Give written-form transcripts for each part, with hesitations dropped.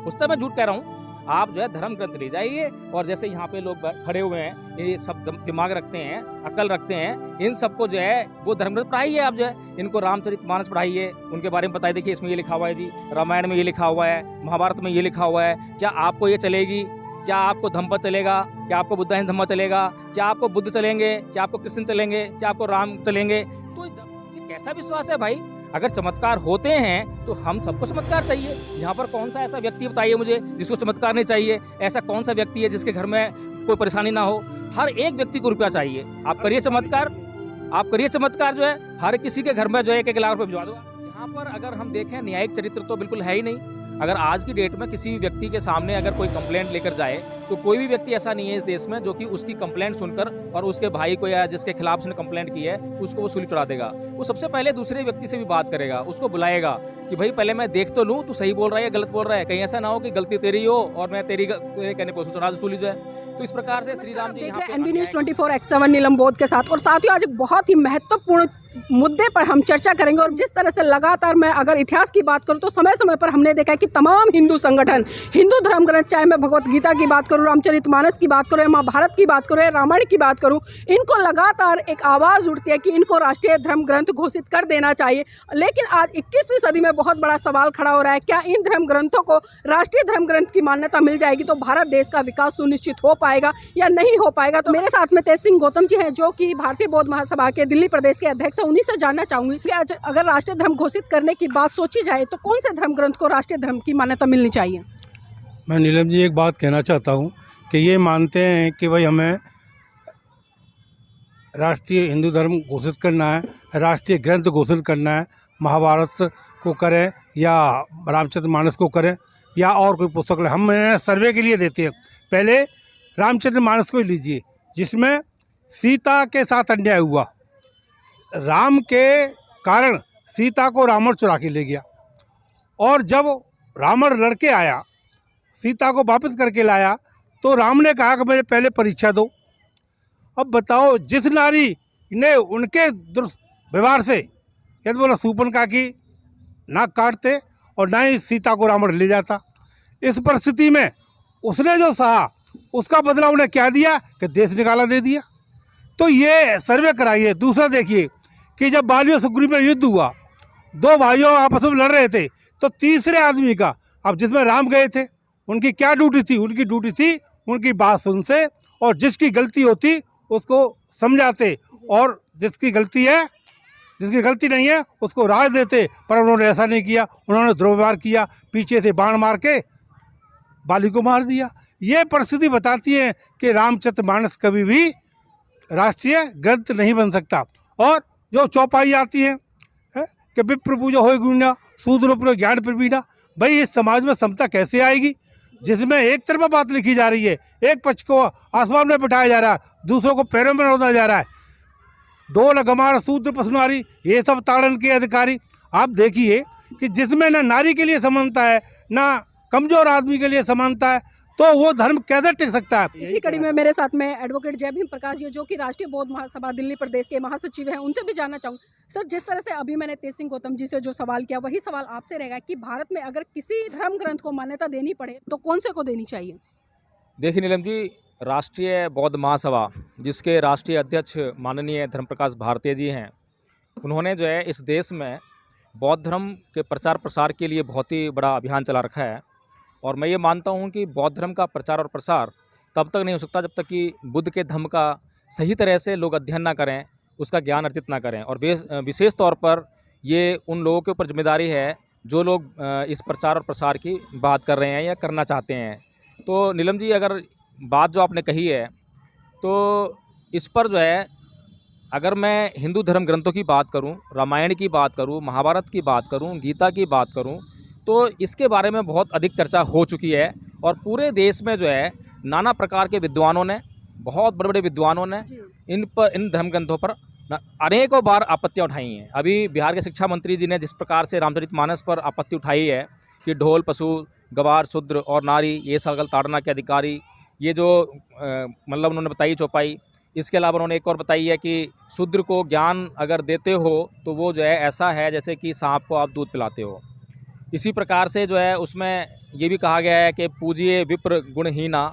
उससे मैं झूठ कह रहा हूँ। आप जो है धर्म ग्रंथ ले जाइए और जैसे यहाँ पे लोग खड़े हुए हैं, ये सब दिमाग रखते हैं, अकल रखते हैं, इन सबको जो है वो धर्म ग्रंथ पढ़ाइए। आप जो है इनको रामचरितमानस पढ़ाइए, उनके बारे में बताइए, देखिए इसमें ये लिखा हुआ है जी, रामायण में ये लिखा हुआ है, महाभारत में ये लिखा हुआ है, क्या आपको ये चलेगी? क्या आपको धम्म चलेगा? क्या आपको बुद्धाइन धम्म चलेगा? क्या आपको बुद्ध चलेंगे? क्या आपको कृष्ण चलेंगे? क्या आपको राम चलेंगे? तो ये कैसा विश्वास है भाई? अगर चमत्कार होते हैं तो हम सबको चमत्कार चाहिए। यहाँ पर कौन सा ऐसा व्यक्ति बताइए मुझे जिसको चमत्कार नहीं चाहिए? ऐसा कौन सा व्यक्ति है जिसके घर में कोई परेशानी ना हो? हर एक व्यक्ति को रुपया चाहिए। आप करिए चमत्कार, आप करिए चमत्कार, जो है हर किसी के घर में जो है 1-1 लाख रुपये भिजवा दो। यहाँ पर अगर हम देखें न्यायिक चरित्र तो बिल्कुल है ही नहीं। अगर आज की डेट में किसी व्यक्ति के सामने अगर कोई कंप्लेंट लेकर जाए तो कोई भी व्यक्ति ऐसा नहीं है इस देश में जो कि उसकी कंप्लेंट सुनकर और उसके भाई को या जिसके खिलाफ उसने कंप्लेंट की है उसको वो सूली चढ़ा देगा। वो सबसे पहले दूसरे व्यक्ति से भी बात करेगा, उसको बुलाएगा कि भाई पहले मैं देख तो लूं तू सही बोल रहा है या गलत बोल रहा है, कहीं ऐसा ना हो कि गलती तेरी हो और मैं तेरे कहने पर चढ़ा दूं सूली जो है। तो इस प्रकार से श्री राम जी देख रहे हैं एनबी न्यूज़ 24/7 नीलम बोध के साथ। और साथियों आज एक बहुत ही महत्वपूर्ण मुद्दे पर हम चर्चा करेंगे। और जिस तरह से लगातार मैं अगर इतिहास की बात करूं तो समय समय पर हमने देखा है कि तमाम हिंदू संगठन, हिंदू धर्म ग्रंथ, चाहे मैं भगवत गीता की बात करूं, रामचरितमानस की बात करूं, महाभारत की बात करूं, रामायण की बात करूं, इनको लगातार एक आवाज़ उठती है कि इनको राष्ट्रीय धर्म ग्रंथ घोषित कर देना चाहिए। लेकिन आज 21वीं सदी में बहुत बड़ा सवाल खड़ा हो रहा है, क्या इन धर्म ग्रंथों को राष्ट्रीय धर्म ग्रंथ की मान्यता मिल जाएगी तो भारत देश का विकास सुनिश्चित हो पाएगा या नहीं हो पाएगा? तो मेरे साथ में तेज सिंह गौतम जी हैं जो कि भारतीय बौद्ध महासभा के दिल्ली प्रदेश के अध्यक्ष हैं। उन्हीं से जानना चाहूंगी कि आज अगर राष्ट्रीय धर्म घोषित करने की बात सोची जाए तो कौन से धर्म ग्रंथ को राष्ट्रीय धर्म की मान्यता मिलनी चाहिए? मैं नीलम जी एक बात कहना चाहता हूँ कि ये मानते हैं कि भाई हमें राष्ट्रीय हिंदू धर्म घोषित करना है, राष्ट्रीय ग्रंथ घोषित करना है, महाभारत को करें या रामचरितमानस को करें या और कोई पुस्तक हम सर्वे के लिए देते हैं। पहले रामचरितमानस को लीजिए जिसमें सीता के साथ अन्याय हुआ, राम के कारण सीता को रावण चुरा के ले गया और जब रावण लड़के आया सीता को वापस करके लाया तो राम ने कहा कि मेरे पहले परीक्षा दो। अब बताओ जिस नारी ने उनके दुर्व्यवहार से यदि बोला शूर्पणखा की नाक काटते और ना ही सीता को रावण ले जाता, इस परिस्थिति में उसने जो सहा उसका बदला उन्हें क्या दिया कि देश निकाला दे दिया। तो ये सर्वे कराइए। दूसरा देखिए कि जब बाली और सुग्रीव में युद्ध हुआ, दो भाइयों आपस में लड़ रहे थे तो तीसरे आदमी का, अब जिसमें राम गए थे उनकी क्या ड्यूटी थी? उनकी ड्यूटी थी उनकी बात सुनते और जिसकी गलती होती उसको समझाते और जिसकी गलती है, जिसकी गलती नहीं है उसको राय देते। पर उन्होंने ऐसा नहीं किया, उन्होंने दुर्व्यवहार किया, पीछे से बाण मार के बाली को मार दिया। ये परिस्थिति बताती है कि रामचरितमानस कभी भी राष्ट्रीय ग्रंथ नहीं बन सकता। और जो चौपाई आती है कि विप्र पूजा हो गुणा शूद्र पर ज्ञान प्रवीणा, भाई इस समाज में समता कैसे आएगी जिसमें एक तरफा बात लिखी जा रही है, एक पक्ष को आसमान में बिठाया जा रहा है, दूसरों को पैरों में रोदा जा रहा है। डोल गमार शूद्र पशुनारी ये सब ताड़न के अधिकारी। आप देखिए कि जिसमें ना नारी के लिए समानता है ना कमजोर आदमी के लिए समानता है, तो वो धर्म कैसे टिक सकता है? इसी कड़ी में मेरे साथ में एडवोकेट जय भीम प्रकाश जी जो कि राष्ट्रीय बौद्ध महासभा दिल्ली प्रदेश के महासचिव हैं, उनसे भी जानना चाहूँगी। सर, जिस तरह से अभी मैंने तेज सिंह गौतम जी से जो सवाल किया वही सवाल आपसे रहेगा कि भारत में अगर किसी धर्म ग्रंथ को मान्यता देनी पड़े तो कौन से को देनी चाहिए? देखिए नीलम जी, राष्ट्रीय बौद्ध महासभा जिसके राष्ट्रीय अध्यक्ष माननीय धर्म प्रकाश भारती जी हैं, उन्होंने जो है इस देश में बौद्ध धर्म के प्रचार प्रसार के लिए बहुत ही बड़ा अभियान चला रखा है। और मैं ये मानता हूँ कि बौद्ध धर्म का प्रचार और प्रसार तब तक नहीं हो सकता जब तक कि बुद्ध के धर्म का सही तरह से लोग अध्ययन ना करें, उसका ज्ञान अर्जित ना करें। और विशेष तौर पर ये उन लोगों के ऊपर जिम्मेदारी है जो लोग इस प्रचार और प्रसार की बात कर रहे हैं या करना चाहते हैं। तो नीलम जी, अगर बात जो आपने कही है तो इस पर जो है अगर मैं हिंदू धर्म ग्रंथों की बात करूं, रामायण की बात करूं, महाभारत की बात करूं, गीता की बात करूं, तो इसके बारे में बहुत अधिक चर्चा हो चुकी है। और पूरे देश में जो है नाना प्रकार के विद्वानों ने, बहुत बड़े बड़े विद्वानों ने इन धर्म ग्रंथों पर अनेकों बार आपत्तियां उठाई हैं। अभी बिहार के शिक्षा मंत्री जी ने जिस प्रकार से रामचरितमानस पर आपत्ति उठाई है कि ढोल पशु गवार शूद्र और नारी ये सगल ताड़ना के अधिकारी, ये जो मतलब उन्होंने बताई चौपाई। इसके अलावा उन्होंने एक और बताई है कि शूद्र को ज्ञान अगर देते हो तो वो जो है ऐसा है जैसे कि सांप को आप दूध पिलाते हो। इसी प्रकार से जो है उसमें ये भी कहा गया है कि पूजिए विप्र गुणहीना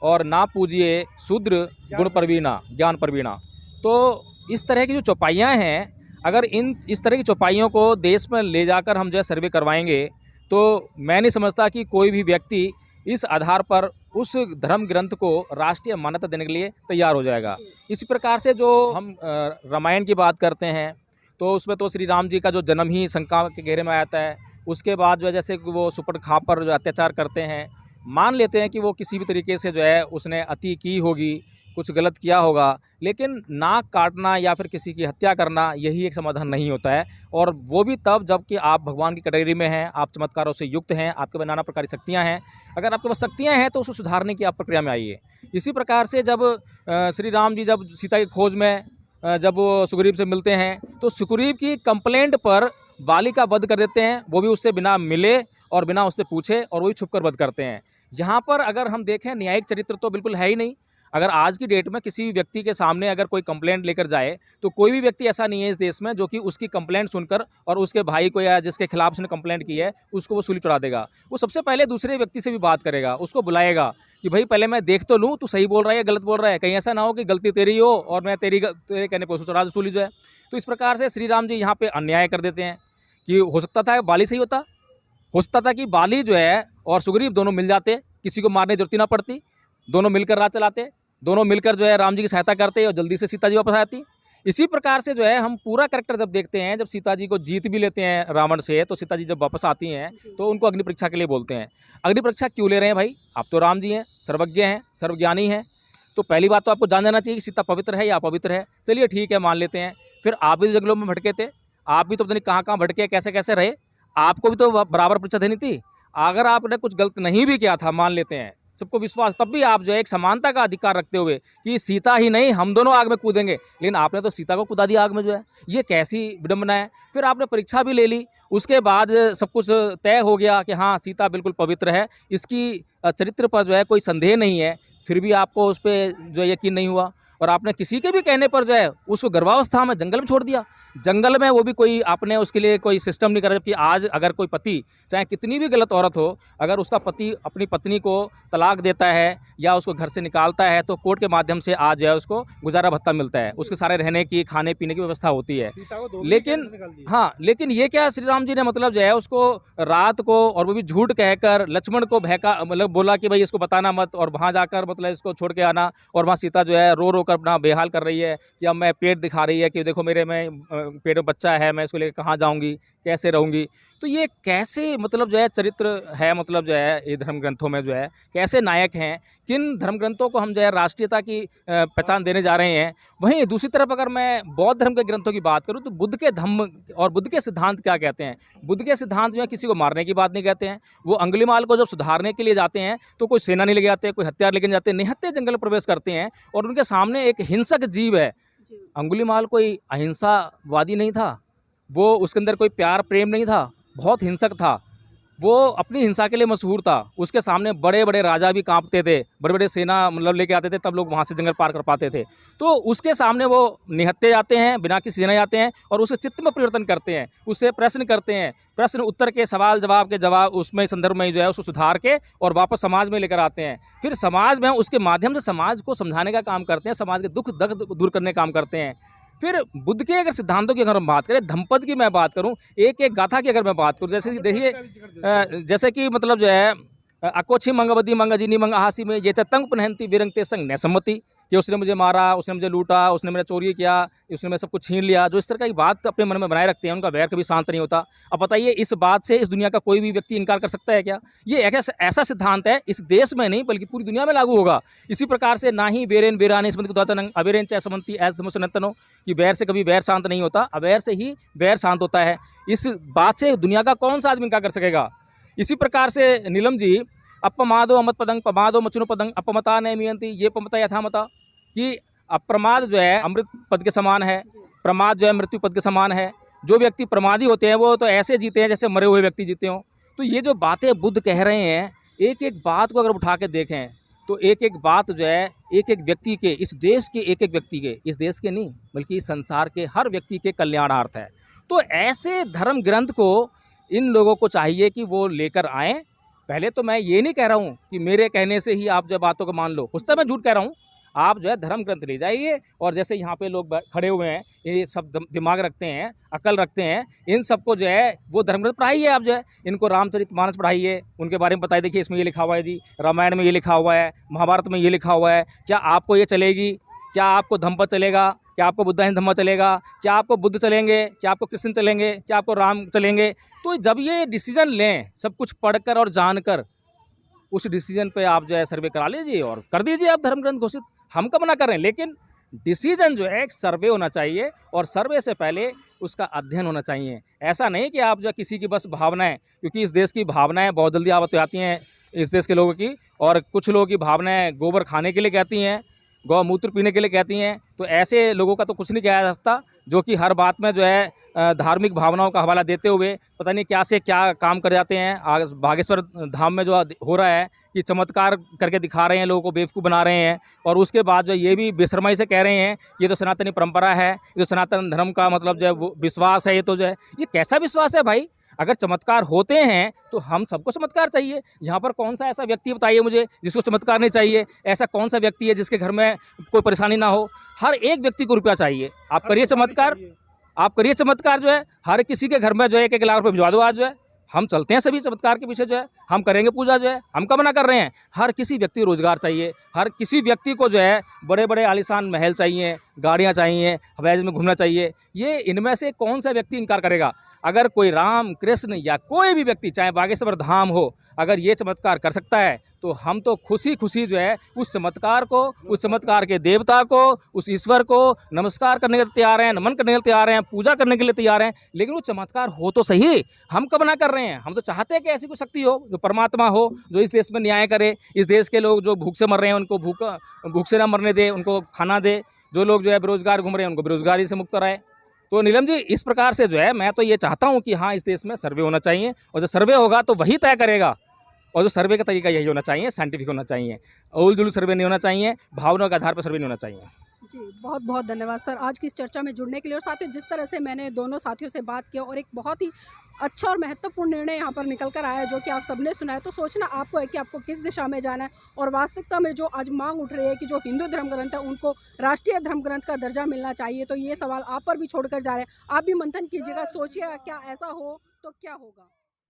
और ना पूजिए शूद्र गुण प्रवीणा ज्ञान प्रवीणा। तो इस तरह की जो चौपाइयाँ हैं, अगर इस तरह की चौपाइयों को देश में ले जाकर हम जो है सर्वे करवाएंगे, तो मैं नहीं समझता कि कोई भी व्यक्ति इस आधार पर उस धर्म ग्रंथ को राष्ट्रीय मान्यता देने के लिए तैयार हो जाएगा। इसी प्रकार से जो हम रामायण की बात करते हैं, तो उसमें तो श्री राम जी का जो जन्म ही शंका के घेरे में आता है। उसके बाद जो है जैसे कि वो सुपर्णखा पर जो अत्याचार करते हैं, मान लेते हैं कि वो किसी भी तरीके से जो है उसने अति की होगी, कुछ गलत किया होगा, लेकिन नाक काटना या फिर किसी की हत्या करना यही एक समाधान नहीं होता है। और वो भी तब जबकि आप भगवान की कैटेगरी में हैं, आप चमत्कारों से युक्त हैं, आपके पास नाना प्रकार की शक्तियाँ हैं। अगर आपके पास शक्तियाँ हैं तो उसको सुधारने की आप प्रक्रिया में आइए। इसी प्रकार से जब श्री राम जी जब सीता की खोज में जब वो सुग्रीव से मिलते हैं, तो सुग्रीव की कंप्लेंट पर बाली का वध कर देते हैं, वो भी उससे बिना मिले और बिना उससे पूछे, और वो भी छुप कर वध करते हैं। यहाँ पर अगर हम देखें न्यायिक चरित्र तो बिल्कुल है ही नहीं। अगर आज की डेट में किसी भी व्यक्ति के सामने अगर कोई कंप्लेंट लेकर जाए, तो कोई भी व्यक्ति ऐसा नहीं है इस देश में जो कि उसकी कंप्लेंट सुनकर और उसके भाई को या जिसके खिलाफ उसने कंप्लेंट की है उसको वो सूली चढ़ा देगा। वो सबसे पहले दूसरे व्यक्ति से भी बात करेगा, उसको बुलाएगा कि भाई पहले मैं देख तो लूँ तू सही बोल रहा है या गलत बोल रहा है, कहीं ऐसा ना हो कि गलती तेरी हो और मैं तेरे कहने पर उसको चढ़ा दूँ सूली जो है। तो इस प्रकार से श्री राम जी यहाँ पर अन्याय कर देते हैं कि हो सकता था बाली सही होता, हो सकता था कि बाली जो है और सुग्रीव दोनों मिल जाते, किसी को मारने की जरूरत ही ना पड़ती, दोनों मिलकर राज चलाते, दोनों मिलकर जो है राम जी की सहायता करते और जल्दी से सीता जी वापस आती। इसी प्रकार से जो है हम पूरा कैरेक्टर जब देखते हैं, जब सीता जी को जीत भी लेते हैं रावण से, तो सीता जी जब वापस आती हैं तो उनको अग्नि परीक्षा के लिए बोलते हैं। अग्नि परीक्षा क्यों ले रहे हैं भाई? आप तो राम जी हैं, सर्वज्ञ हैं, सर्वज्ञानी हैं, तो पहली बात तो आपको जान जाना चाहिए कि सीता पवित्र है या अपवित्र है। चलिए ठीक है, मान लेते हैं। फिर आप भी जंगलों में भटके थे, आप भी तो पता नहीं कहाँ कहाँ भटके, कैसे कैसे रहे, आपको भी तो बराबर परीक्षा देनी थी। अगर आपने कुछ गलत नहीं भी किया था, मान लेते हैं, सबको विश्वास, तब भी आप जो है एक समानता का अधिकार रखते हुए कि सीता ही नहीं हम दोनों आग में कूदेंगे, लेकिन आपने तो सीता को कूदा दिया आग में जो है, ये कैसी विडंबना है। फिर आपने परीक्षा भी ले ली, उसके बाद सब कुछ तय हो गया कि हाँ सीता बिल्कुल पवित्र है, इसकी चरित्र पर जो है कोई संदेह नहीं है, फिर भी आपको उस पर जो यकीन नहीं हुआ और आपने किसी के भी कहने पर जो है उसको गर्भावस्था में जंगल में छोड़ दिया। जंगल में वो भी कोई आपने उसके लिए कोई सिस्टम नहीं करा। जबकि आज अगर कोई पति चाहे कितनी भी गलत औरत हो, अगर उसका पति अपनी पत्नी को तलाक देता है या उसको घर से निकालता है, तो कोर्ट के माध्यम से आज जो है उसको गुजारा भत्ता मिलता है, उसके सारे रहने की खाने पीने की व्यवस्था होती है। लेकिन ये क्या श्री राम जी ने मतलब जो है उसको रात को, और वो भी झूठ कहकर लक्ष्मण को बहका, मतलब बोला कि भाई इसको बताना मत, और वहाँ जाकर मतलब इसको छोड़ के आना, और वहाँ सीता जो है रो रो कर अपना बेहाल कर रही है कि अब मैं पेट दिखा रही है कि देखो मेरे में पेट में बच्चा है, मैं इसको लेकर कहाँ जाऊँगी, कैसे रहूँगी। तो ये कैसे मतलब जो है चरित्र है, मतलब जो है ये धर्म ग्रंथों में जो है कैसे नायक हैं, किन धर्म ग्रंथों को हम जो है राष्ट्रीयता की पहचान देने जा रहे हैं। वहीं दूसरी तरफ अगर मैं बौद्ध धर्म के ग्रंथों की बात करूँ, तो बुद्ध के धम्म और बुद्ध के सिद्धांत क्या कहते हैं। बुद्ध के सिद्धांत जो है किसी को मारने की बात नहीं कहते हैं। वो अंगुलीमाल को जब सुधारने के लिए जाते हैं तो कोई सेना नहीं ले जाते, कोई हथियार लेके जाते, निहत्थे जंगल प्रवेश करते हैं, और उनके सामने एक हिंसक जीव है। अंगुलीमाल कोई अहिंसावादी नहीं था, वो उसके अंदर कोई प्यार प्रेम नहीं था, बहुत हिंसक था, वो अपनी हिंसा के लिए मशहूर था। उसके सामने बड़े बड़े राजा भी कांपते थे, बड़े बड़े सेना मतलब लेके आते थे, तब लोग वहाँ से जंगल पार कर पाते थे। तो उसके सामने वो निहत्थे जाते हैं, बिना किसी सेना जाते हैं, और उसे चित्त में परिवर्तन करते हैं, उससे प्रश्न करते हैं, प्रश्न उत्तर के सवाल जवाब के जवाब उसमें संदर्भ में जो है उसको सुधार के और वापस समाज में लेकर आते हैं। फिर समाज में उसके माध्यम से समाज को समझाने का काम करते हैं, समाज के दुख दर्द दूर करने का काम करते हैं। फिर बुद्ध के अगर सिद्धांतों की अगर हम बात करें, धम्पद की मैं बात करूं, एक एक गाथा की अगर मैं बात करूं, जैसे कि देखिए जैसे कि मतलब जो है अकोछी मंगवदी मंगजिनी मंग हासी में ये चतंग पुनहंती विरंगते संग न सम्मति, कि उसने मुझे मारा, उसने मुझे लूटा, उसने मेरा चोरी किया, उसने मेरा सब कुछ छीन लिया, जो इस तरह की बात अपने मन में बनाए रखते हैं, उनका वैर कभी शांत नहीं होता। अब बताइए इस बात से इस दुनिया का कोई भी व्यक्ति इनकार कर सकता है क्या? ये ऐसा सिद्धांत है, इस देश में नहीं बल्कि पूरी दुनिया में लागू होगा। इसी प्रकार से ना ही वेरेन वेरान अवेरेन चाहे समंती ऐस धमसनतनो, कि वैर से कभी वैर शांत नहीं होता, अवैर से ही वैर शांत होता है। इस बात से दुनिया का कौन सा आदमी इनकार कर सकेगा? इसी प्रकार से नीलम जी अपमादो अमत पदंग पमादो मचुनो पदंग अपमता न मियंती ये पमता यथामता, कि अप्रमाद जो है अमृत पद के समान है, प्रमाद जो है मृत्यु पद के समान है। जो व्यक्ति प्रमादी होते हैं वो तो ऐसे जीते हैं जैसे मरे हुए व्यक्ति जीते हों। तो ये जो बातें बुद्ध कह रहे हैं, एक एक बात को अगर उठा के देखें तो एक एक बात जो है एक एक व्यक्ति के, इस देश के एक एक व्यक्ति के, इस देश के नहीं बल्कि इस संसार के हर व्यक्ति के कल्याणार्थ है। तो ऐसे धर्म ग्रंथ को इन लोगों को चाहिए कि वो लेकर आएँ। पहले तो मैं ये नहीं कह रहा हूँ कि मेरे कहने से ही आप जो बातों को मान लो, उस तरह मैं झूठ कह रहा हूँ। आप जो है धर्म ग्रंथ ले जाइए और जैसे यहाँ पे लोग खड़े हुए हैं, ये सब दिमाग रखते हैं, अकल रखते हैं, इन सबको जो है वो धर्म ग्रंथ पढ़ाइए। आप जो है इनको रामचरितमानस पढ़ाइए, उनके बारे में बताइए, देखिए इसमें ये लिखा हुआ है जी, रामायण में ये लिखा हुआ है, महाभारत में ये लिखा हुआ है, क्या आपको ये चलेगी? क्या आपको धम्म चलेगा? क्या आपको बुद्धाइन धम्म चलेगा? क्या आपको बुद्ध चलेंगे? क्या आपको कृष्ण चलेंगे? क्या आपको राम चलेंगे? तो जब ये डिसीजन लें सब कुछ पढ़कर और जानकर, उस डिसीजन पे आप जो है सर्वे करा लीजिए और कर दीजिए आप धर्म ग्रंथ घोषित। हम कब मना कर रहे हैं, लेकिन डिसीजन जो है एक सर्वे होना चाहिए और सर्वे से पहले उसका अध्ययन होना चाहिए। ऐसा नहीं कि आप जो किसी की बस भावनाएं, क्योंकि इस देश की भावनाएं बहुत जल्दी आवत आती हैं इस देश के लोगों की, और कुछ लोगों की भावनाएं गोबर खाने के लिए कहती हैं, गौमूत्र पीने के लिए कहती हैं। तो ऐसे लोगों का तो कुछ नहीं किया जा सकता, जो कि हर बात में जो है धार्मिक भावनाओं का हवाला देते हुए पता नहीं क्या से क्या काम कर जाते हैं। आज बागेश्वर धाम में जो हो रहा है कि चमत्कार करके दिखा रहे हैं, लोगों को बेवकूफ़ बना रहे हैं, और उसके बाद जो ये भी बेशर्माई से कह रहे हैं ये तो सनातनी परंपरा है, ये तो सनातन धर्म का मतलब जो है वो विश्वास है। ये तो जो है ये कैसा विश्वास है भाई? अगर चमत्कार होते हैं तो हम सबको चमत्कार चाहिए। यहाँ पर कौन सा ऐसा व्यक्ति बताइए मुझे जिसको चमत्कार नहीं चाहिए? ऐसा कौन सा व्यक्ति है जिसके घर में कोई परेशानी ना हो? हर एक व्यक्ति को रुपया चाहिए। आप करिए चमत्कार, आप करिए चमत्कार, जो है हर किसी के घर में जो है 1-1 लाख रुपये भिजवा दो। आज जो है हम चलते हैं सभी चमत्कार के पीछे, जो है हम करेंगे पूजा, जो है हम कब मना कर रहे हैं। हर किसी व्यक्ति को रोजगार चाहिए, हर किसी व्यक्ति को जो है बड़े बड़े आलीशान महल चाहिए, गाड़ियाँ चाहिए, हवाई जहाज में घूमना चाहिए। ये इनमें से कौन सा व्यक्ति इनकार करेगा? अगर कोई राम कृष्ण या कोई भी व्यक्ति, चाहे बागेश्वर धाम हो, अगर ये चमत्कार कर सकता है तो हम तो खुशी खुशी जो है उस चमत्कार को, उस चमत्कार के देवता को, उस ईश्वर को नमस्कार करने के लिए तैयार हैं, नमन करने के लिए तैयार हैं, पूजा करने के लिए तैयार हैं। लेकिन वो चमत्कार हो तो सही, हम कब ना कर रहे हैं? हम तो चाहते हैं कि ऐसी कोई शक्ति हो, जो परमात्मा हो, जो इस देश में न्याय करे, इस देश के लोग जो भूख से मर रहे हैं उनको भूख से ना मरने दे, उनको खाना दे, जो लोग जो है बेरोजगार घूम रहे हैं उनको बेरोजगारी से मुक्त कराए। तो नीलम जी, इस प्रकार से जो है मैं तो ये चाहता हूँ कि हाँ, इस देश में सर्वे होना चाहिए, और जो सर्वे होगा तो वही तय करेगा, और जो सर्वे का तरीका यही होना चाहिए, साइंटिफिक होना चाहिए, उल जुल सर्वे नहीं होना चाहिए, भावनाओं के आधार पर सर्वे नहीं होना चाहिए। जी, बहुत बहुत धन्यवाद सर आज की इस चर्चा में जुड़ने के लिए। और साथियों, जिस तरह से मैंने दोनों साथियों से बात किया और एक बहुत ही अच्छा और महत्वपूर्ण निर्णय यहाँ पर निकल कर आया है, जो कि आप सबने सुना है, तो सोचना आपको है कि आपको किस दिशा में जाना है। और वास्तविकता में जो आज मांग उठ रही है कि जो हिंदू धर्म ग्रंथ है उनको राष्ट्रीय धर्म ग्रंथ का दर्जा मिलना चाहिए, तो ये सवाल आप पर भी छोड़कर जा रहे हैं। आप भी मंथन कीजिएगा, सोचिएगा क्या ऐसा हो तो क्या होगा।